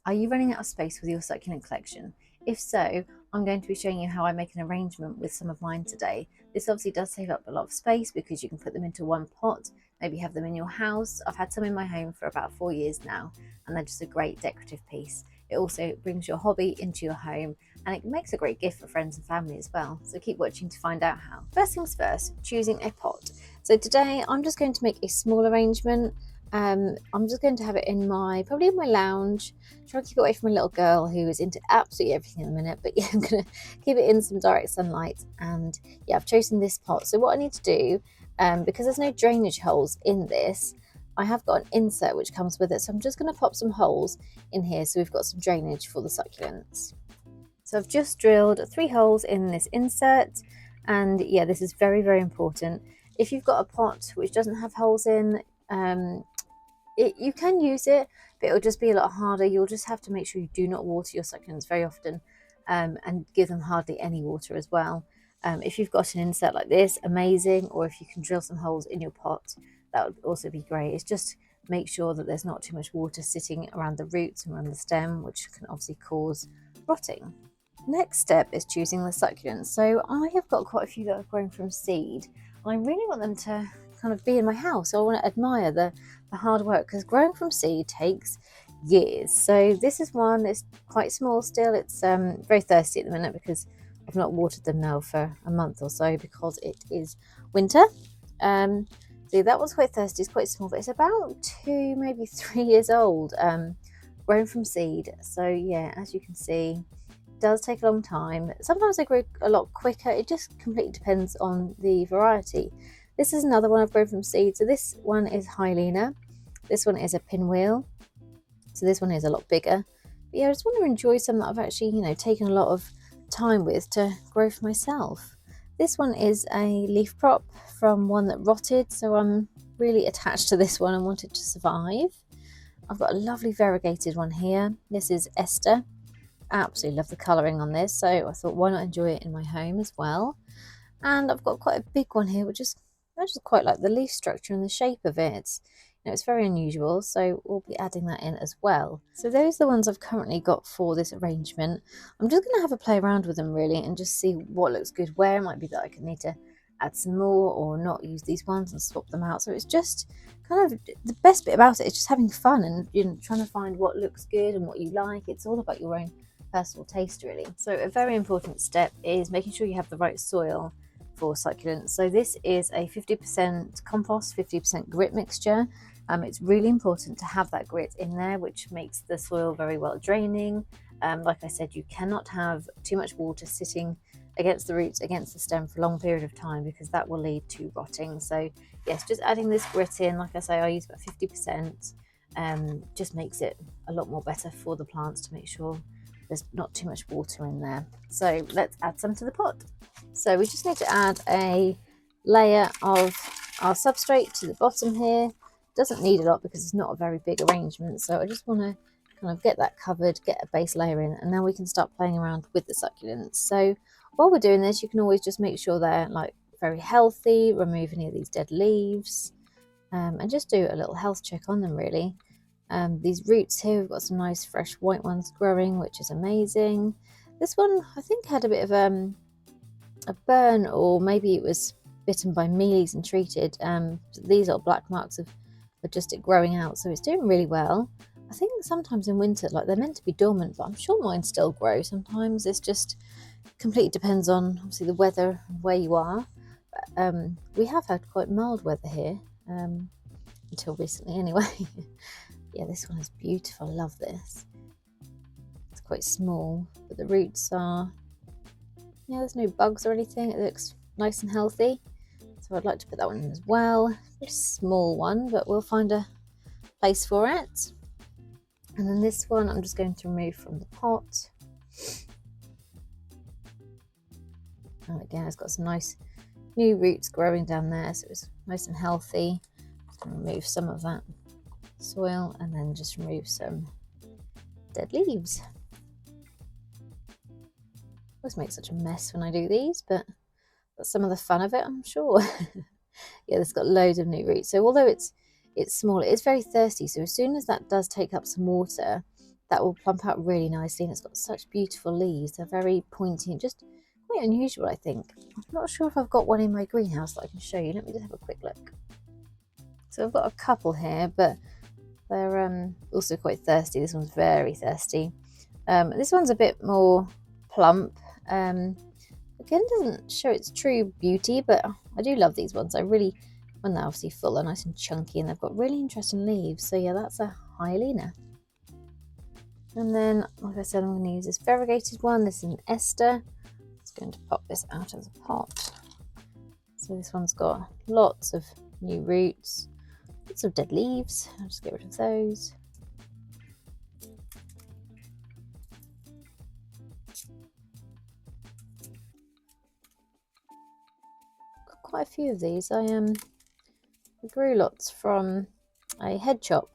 Are you running out of space with your succulent collection? If so, I'm going to be showing you how I make an arrangement with some of mine today. This obviously does save up a lot of space because you can put them into one pot, maybe have them in your house. I've had some in my home for about 4 years now, and they're just a great decorative piece. It also brings your hobby into your home, and it makes a great gift for friends and family as well. So keep watching to find out how. First things first, choosing a pot. So today I'm just going to make a small arrangement. I'm just going to have it in probably in my lounge. Try to keep away from a little girl who is into absolutely everything in a minute, but yeah, I'm going to keep it in some direct sunlight. And yeah, I've chosen this pot. So what I need to do, because there's no drainage holes in this, I have got an insert which comes with it. So I'm just going to pop some holes in here so we've got some drainage for the succulents. So I've just drilled 3 holes in this insert, and yeah, this is very, very important. If you've got a pot which doesn't have holes in, you can use it, but it'll just be a lot harder. You'll just have to make sure you do not water your succulents very often, and give them hardly any water as well. If you've got an insert like this, amazing, or if you can drill some holes in your pot, that would also be great. It's just make sure that there's not too much water sitting around the roots and around the stem, which can obviously cause rotting. Next step is choosing the succulents. So I have got quite a few that are grown from seed. I really want them to kind of be in my house. So I want to admire the hard work, because growing from seed takes years. So this is one that's quite small still. It's very thirsty at the minute because I've not watered them now for a month or so because it is winter. So that one's quite thirsty. It's quite small, but it's about 2, maybe 3 years old, grown from seed. So yeah, as you can see, it does take a long time. Sometimes they grow a lot quicker. It just completely depends on the variety. This is another one I've grown from seed. So this one is Hyalina. This one is a pinwheel. So this one is a lot bigger. But yeah, I just want to enjoy some that I've actually, taken a lot of time with to grow for myself. This one is a leaf prop from one that rotted. So I'm really attached to this one and want it to survive. I've got a lovely variegated one here. This is Esther. Absolutely love the colouring on this. So I thought, why not enjoy it in my home as well? And I've got quite a big one here, which is, I just quite like the leaf structure and the shape of it. It's very unusual, so we'll be adding that in as well. So those are the ones I've currently got for this arrangement. I'm just going to have a play around with them really and just see what looks good where. It might be that I could need to add some more or not use these ones and swap them out. So it's just kind of the best bit about it is just having fun and trying to find what looks good and what you like. It's all about your own personal taste really. So a very important step is making sure you have the right soil for succulents. So this is a 50% compost, 50% grit mixture. It's really important to have that grit in there, which makes the soil very well draining. Like I said, you cannot have too much water sitting against the roots, against the stem for a long period of time, because that will lead to rotting. So yes, just adding this grit in, like I say, I use about 50%, just makes it a lot more better for the plants to make sure there's not too much water in there. So let's add some to the pot. So we just need to add a layer of our substrate to the bottom here. Doesn't need a lot because it's not a very big arrangement. So I just want to kind of get that covered, get a base layer in, and now we can start playing around with the succulents. So while we're doing this, you can always just make sure they're like very healthy, remove any of these dead leaves, and just do a little health check on them really. These roots here, we've got some nice fresh white ones growing, which is amazing. This one I think had a bit of a burn, or maybe it was bitten by mealies and treated. These little black marks are just it growing out, so it's doing really well. I think sometimes in winter, like they're meant to be dormant, but I'm sure mine still grow. Sometimes it's just completely depends on obviously the weather where you are. But, we have had quite mild weather here, until recently anyway. Yeah, this one is beautiful. I love this. It's quite small, but the roots are, yeah, there's no bugs or anything. It looks nice and healthy. So I'd like to put that one in as well. It's a small one, but we'll find a place for it. And then this one I'm just going to remove from the pot. And again, it's got some nice new roots growing down there, so it's nice and healthy. Just going to remove some of that soil and then just remove some dead leaves. I always make such a mess when I do these, but that's some of the fun of it, I'm sure. Yeah, it's got loads of new roots. So although it's small, it is very thirsty. So as soon as that does take up some water, that will plump out really nicely, and it's got such beautiful leaves. They're very pointy and just quite unusual, I think. I'm not sure if I've got one in my greenhouse that I can show you. Let me just have a quick look. So I've got a couple here, but they're also quite thirsty. This one's very thirsty. This one's a bit more plump. Again, doesn't show its true beauty, but I do love these ones. When they're obviously full, they're nice and chunky, and they've got really interesting leaves. So yeah, that's a hyalina. And then, like I said, I'm going to use this variegated one. This is an ester. Just going to pop this out of the pot. So this one's got lots of new roots, lots of dead leaves. I'll just get rid of those. Got quite a few of these. I grew lots from a head shop,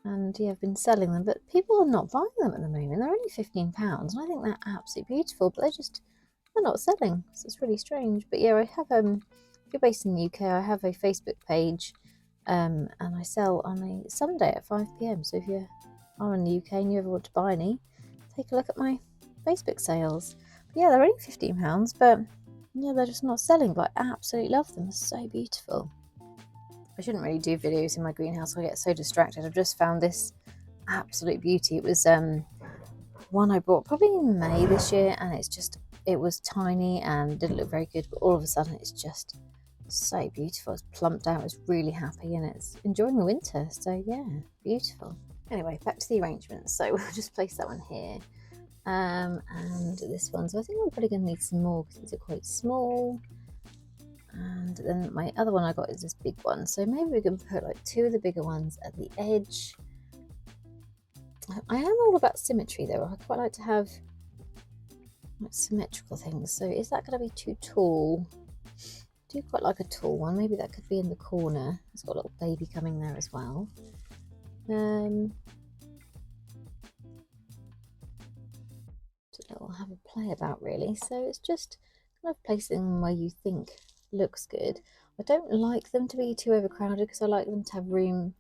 and yeah, I've been selling them, but people are not buying them at the moment. They're only £15, and I think they're absolutely beautiful, but they're not selling, so it's really strange. But yeah, I have if you're based in the UK, I have a Facebook page, and I sell on a Sunday at 5 p.m. So if you are in the UK and you ever want to buy any, take a look at my Facebook sales. But yeah, they're only £15, but yeah, they're just not selling, but I absolutely love them. They're so beautiful. I shouldn't really do videos in my greenhouse. I get so distracted. I've just found this absolute beauty. It was one I bought probably in May this year, and it was tiny and didn't look very good, but all of a sudden it's just so beautiful. It's plumped out, it's really happy, and it's enjoying the winter. So yeah, beautiful. Anyway, back to the arrangement. So we'll just place that one here, and this one. So I think I'm probably going to need some more because these are quite small. And then my other one I got is this big one, so maybe we can put like 2 of the bigger ones at the edge. I am all about symmetry though. I quite like to have like symmetrical things. So is that going to be too tall? I do quite like a tall one. Maybe that could be in the corner. It's got a little baby coming there as well. We'll have a play about really. So it's just kind of placing them where you think looks good. I don't like them to be too overcrowded because I like them to have room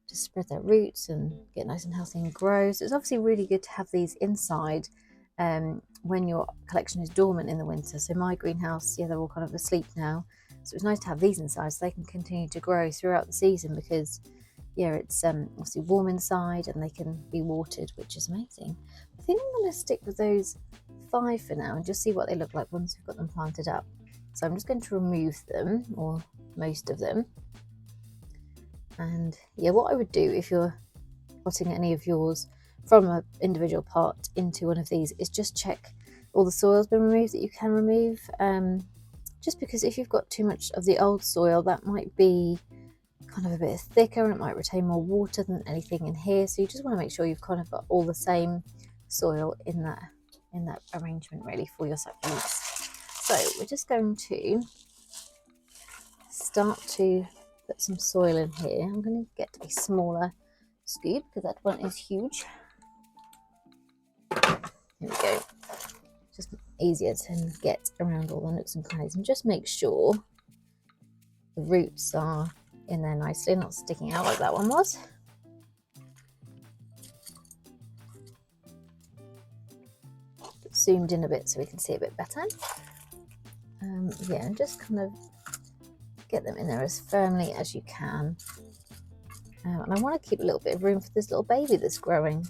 to spread their roots and get nice and healthy and grow. So it's obviously really good to have these inside when your collection is dormant in the winter. So my greenhouse, yeah, they're all kind of asleep now, so it's nice to have these inside so they can continue to grow throughout the season, because yeah, it's obviously warm inside and they can be watered, which is amazing. I think I'm going to stick with those 5 for now and just see what they look like once we've got them planted up. So I'm just going to remove them, or most of them. And yeah, what I would do if you're potting any of yours from an individual pot into one of these is just check all the soil's been removed that you can remove. Just because if you've got too much of the old soil, that might be kind of a bit thicker and it might retain more water than anything in here. So you just want to make sure you've kind of got all the same soil in that arrangement really for your succulents. So we're just going to start to put some soil in here. I'm going to get a smaller scoop because that one is huge. Here we go. Just easier to get around all the nooks and crannies, and just make sure the roots are in there nicely, not sticking out like that one was. Zoomed in a bit so we can see a bit better. Yeah, and just kind of get them in there as firmly as you can. And I want to keep a little bit of room for this little baby that's growing,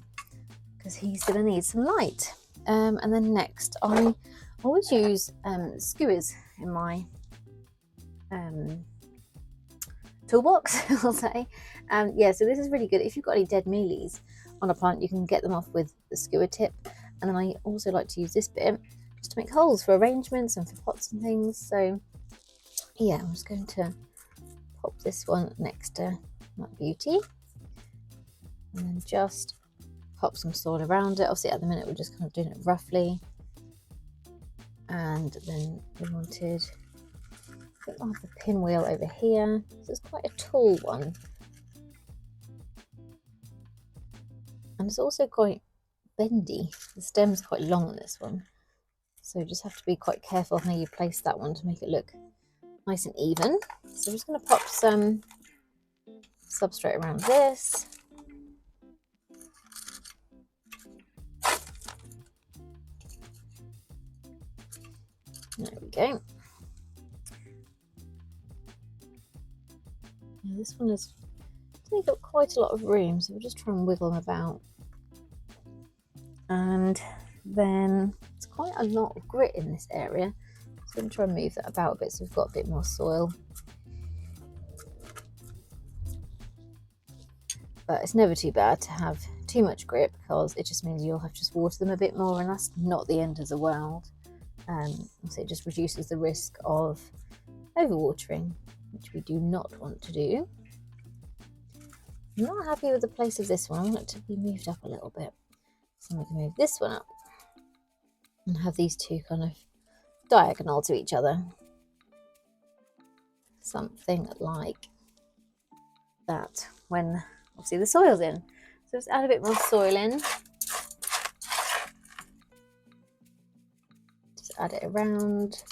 because he's going to need some light. And then next, I always use skewers in my toolbox, I'll say. Yeah, so this is really good. If you've got any dead mealies on a plant, you can get them off with the skewer tip. And then I also like to use this bit just to make holes for arrangements and for pots and things. So yeah, I'm just going to pop this one next to that beauty, and then just pop some soil around it. Obviously at the minute we're just kind of doing it roughly, and then we wanted, I think I'll have the pinwheel over here. So it's quite a tall one, and it's also quite bendy. The stem's quite long on this one, so you just have to be quite careful how you place that one to make it look nice and even. So I'm just going to pop some substrate around this, There we go. Yeah, this one has got quite a lot of room, so we'll just try and wiggle them about. And then it's quite a lot of grit in this area, so I'm going to try and move that about a bit so we've got a bit more soil. But it's never too bad to have too much grit, because it just means you'll have to just water them a bit more, and that's not the end of the world. So it just reduces the risk of overwatering, which we do not want to do. I'm not happy with the place of this one. I want it to be moved up a little bit. So we can move this one up and have these two kind of diagonal to each other. Something like that when obviously the soil's in. So let's add a bit more soil in. Just add it around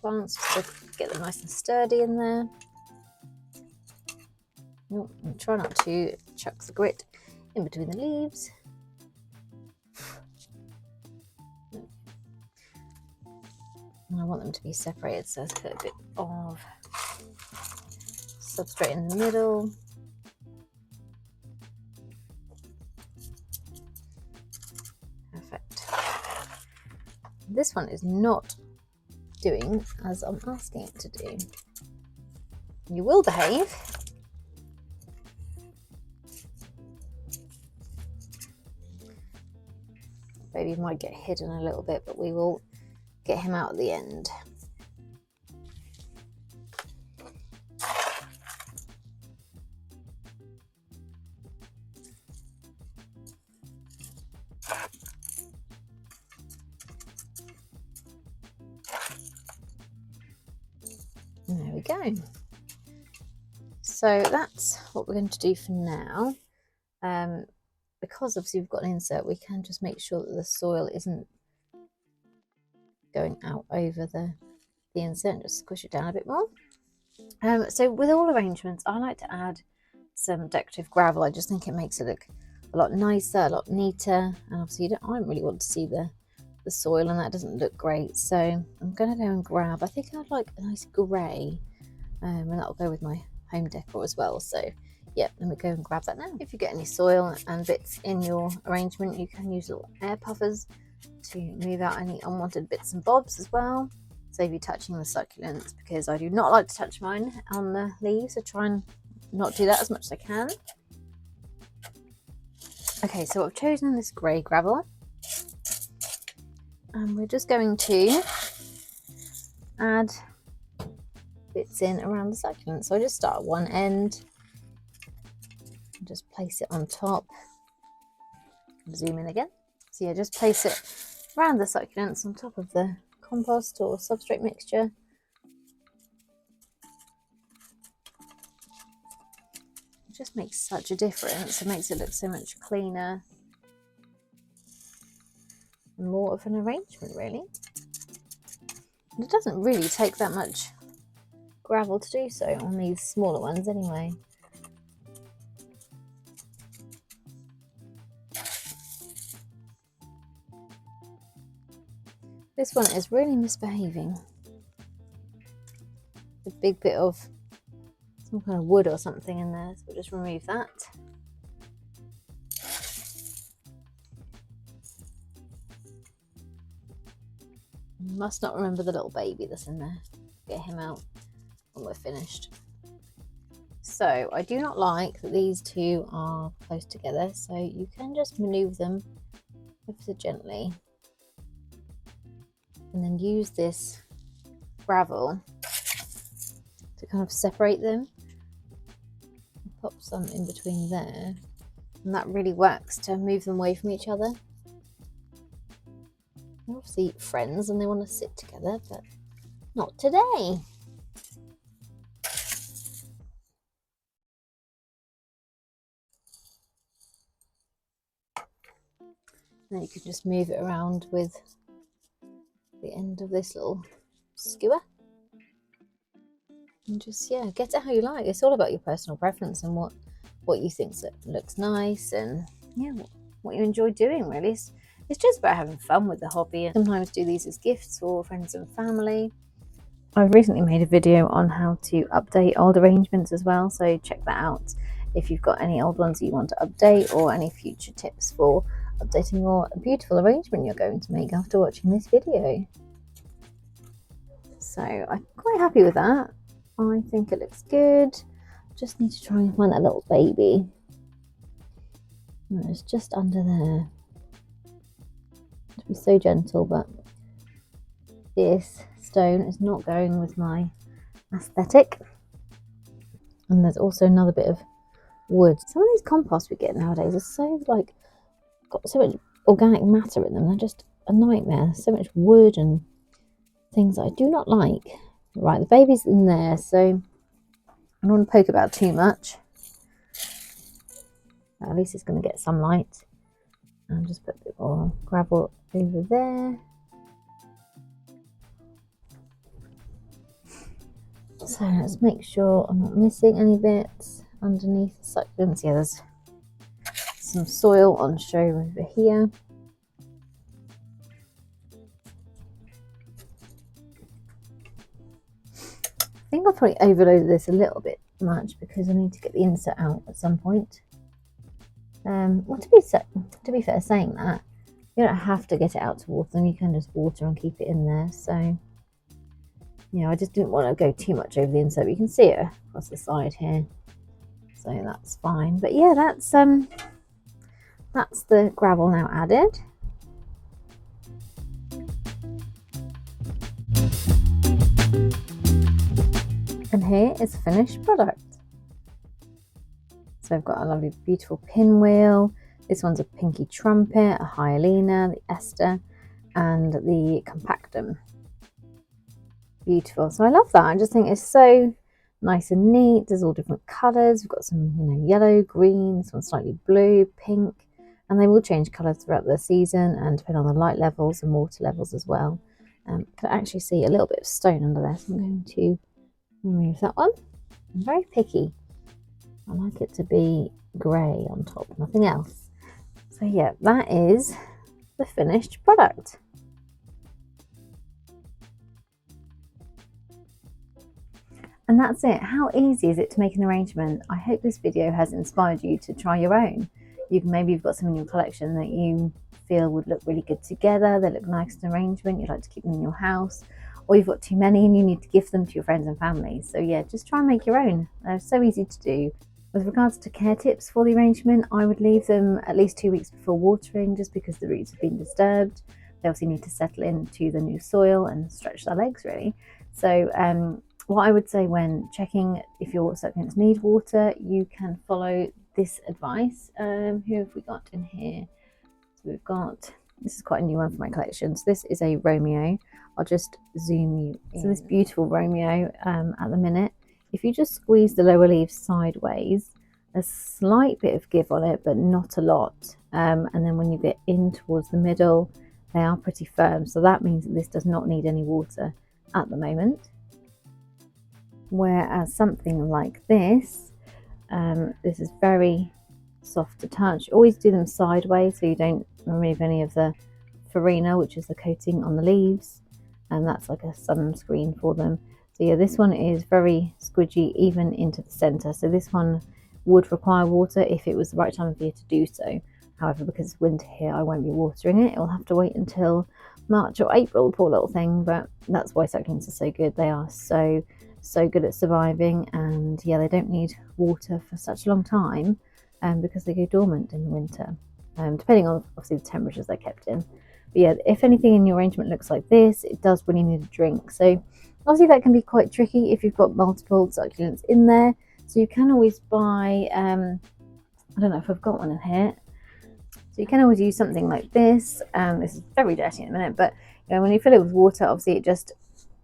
plants just to get them nice and sturdy in there. And try not to chuck the grit in between the leaves. And I want them to be separated, so let's put a bit of substrate in the middle. Perfect. This one is not doing as I'm asking it to do. You will behave. Baby might get hidden a little bit, but we will get him out at the end. And there we go. So that's what we're going to do for now. Because obviously we've got an insert, we can just make sure that the soil isn't going out over the insert, and just squish it down a bit more. So with all arrangements, I like to add some decorative gravel. I just think it makes it look a lot nicer, a lot neater, and obviously I don't really want to see the soil, and that doesn't look great. So I'm going to go and grab, I think I'd like a nice grey, and that'll go with my home decor as well. So yeah, let me go and grab that now. If you get any soil and bits in your arrangement, you can use little air puffers to move out any unwanted bits and bobs as well. Save you touching the succulents, because I do not like to touch mine on the leaves, so try and not do that as much as I can. Okay, so I've chosen this grey gravel, and we're just going to add bits in around the succulent. So I just start at one end and just place it on top. Zoom in again. So yeah, just place it around the succulents on top of the compost or substrate mixture. It just makes such a difference. It makes it look so much cleaner and more of an arrangement, really. And it doesn't really take that much gravel to do so on these smaller ones anyway. This one is really misbehaving. A big bit of some kind of wood or something in there, so we'll just remove that. You must not remember the little baby that's in there. Get him out when we're finished. So I do not like that these two are close together, so you can just maneuver them ever so gently. And then use this gravel to kind of separate them. Pop some in between there, and that really works to move them away from each other. They're obviously friends and they want to sit together, but not today. Then you can just move it around with the end of this little skewer, and just, yeah, get it how you like. It's all about your personal preference and what you think looks nice, and yeah, what you enjoy doing, really. it's just about having fun with the hobby, and sometimes do these as gifts for friends and family. I've recently made a video on how to update old arrangements as well, so check that out if you've got any old ones that you want to update, or any future tips for updating your beautiful arrangement you're going to make after watching this video. So I'm quite happy with that. I think it looks good. Just need to try and find that little baby. It's just under there. To be so gentle, but this stone is not going with my aesthetic. And there's also another bit of wood. Some of these composts we get nowadays are so got so much organic matter in them. They're just a nightmare. There's so much wood and things that I do not like. Right, the baby's in there, so I don't want to poke about too much. At least it's going to get some light. And just put a bit more gravel over there. So let's make sure I'm not missing any bits underneath the succulents. Yeah, there's some soil on show over here. I think I'll probably overload this a little bit much because I need to get the insert out at some point. Well, to be fair, saying that, you don't have to get it out to water them. You can just water and keep it in there. So, I just didn't want to go too much over the insert. But you can see it across the side here, so that's fine. But yeah, that's the gravel now added. And here is the finished product. So I've got a lovely, beautiful pinwheel. This one's a pinky trumpet, a hyalina, the Esther, and the compactum. Beautiful. So I love that. I just think it's so nice and neat. There's all different colours. We've got some, yellow, green. This one's slightly blue, pink, and they will change colour throughout the season and depend on the light levels and water levels as well. Can actually see a little bit of stone under there, so I'm going to remove that one. I'm very picky. I like it to be grey on top, nothing else. So yeah, that is the finished product. And that's it. How easy is it to make an arrangement? I hope this video has inspired you to try your own. Maybe you've got some in your collection that you feel would look really good together. They look nice in arrangement. You'd like to keep them in your house. Or you've got too many and you need to gift them to your friends and family. So yeah, just try and make your own. They're so easy to do. With regards to care tips for the arrangement, I would leave them at least 2 weeks before watering, just because the roots have been disturbed. They obviously need to settle into the new soil and stretch their legs really. So what I would say when checking if your succulents need water, you can follow this advice. Who have we got in here? So we've got, this is quite a new one for my collection. So this is a Romeo. I'll just zoom you in. So this beautiful Romeo at the minute, if you just squeeze the lower leaves sideways, a slight bit of give on it, but not a lot. And then when you get in towards the middle, they are pretty firm. So that means that this does not need any water at the moment. Whereas something like this, this is very soft to touch. Always do them sideways so you don't remove any of the farina, which is the coating on the leaves. And that's like a sunscreen for them. So yeah, this one is very squidgy even into the center. So this one would require water if it was the right time of year to do so. However, because it's winter here, I won't be watering it. It will have to wait until March or April, poor little thing. But that's why succulents are so good. They are so good at surviving, and yeah, they don't need water for such a long time because they go dormant in the winter, depending on obviously the temperatures they're kept in. But yeah, if anything in your arrangement looks like this, it does really need a drink. So obviously that can be quite tricky if you've got multiple succulents in there. So you can always buy, I don't know if I've got one in here. So you can always use something like this. This is very dirty in a minute, but when you fill it with water, obviously it just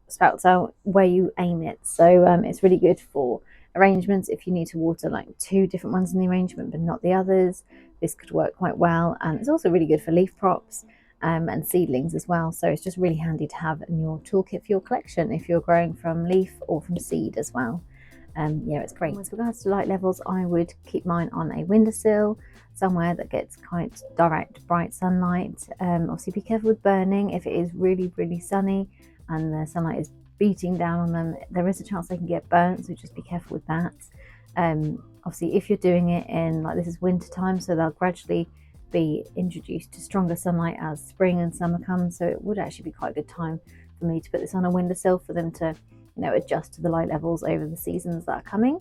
spouts out where you aim it. So it's really good for arrangements if you need to water like 2 different ones in the arrangement but not the others. This could work quite well, and it's also really good for leaf props and seedlings as well. So it's just really handy to have in your toolkit for your collection if you're growing from leaf or from seed as well. yeah, it's great. With regards to light levels, I would keep mine on a windowsill, somewhere that gets quite direct, bright sunlight. Obviously, be careful with burning. If it is really, really sunny and the sunlight is beating down on them, there is a chance they can get burnt, so just be careful with that. Obviously, if you're doing it in, like, this is winter time, so they'll gradually be introduced to stronger sunlight as spring and summer comes, so it would actually be quite a good time for me to put this on a windowsill for them to, you know, adjust to the light levels over the seasons that are coming.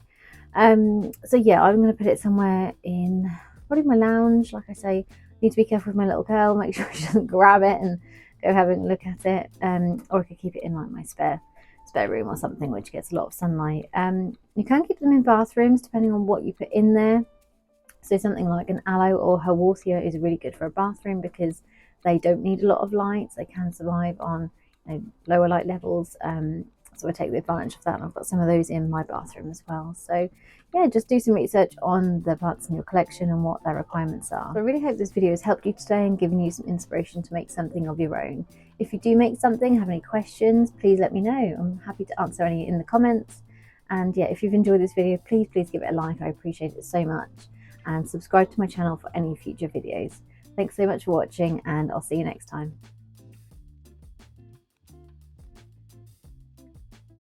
So yeah, I'm going to put it somewhere in probably my lounge. Like I say, need to be careful with my little girl, make sure she doesn't grab it and go having a look at it. Or I could keep it in like my spare room or something which gets a lot of sunlight. You can keep them in bathrooms depending on what you put in there. So something like an aloe or Haworthia is really good for a bathroom because they don't need a lot of light. They can survive on, you know, lower light levels. So I take the advantage of that, and I've got some of those in my bathroom as well. So yeah, just do some research on the plants in your collection and what their requirements are. So I really hope this video has helped you today and given you some inspiration to make something of your own. If you do make something, have any questions, please let me know. I'm happy to answer any in the comments. And yeah, if you've enjoyed this video, please give it a like. I appreciate it so much. And subscribe to my channel for any future videos. Thanks so much for watching, and I'll see you next time.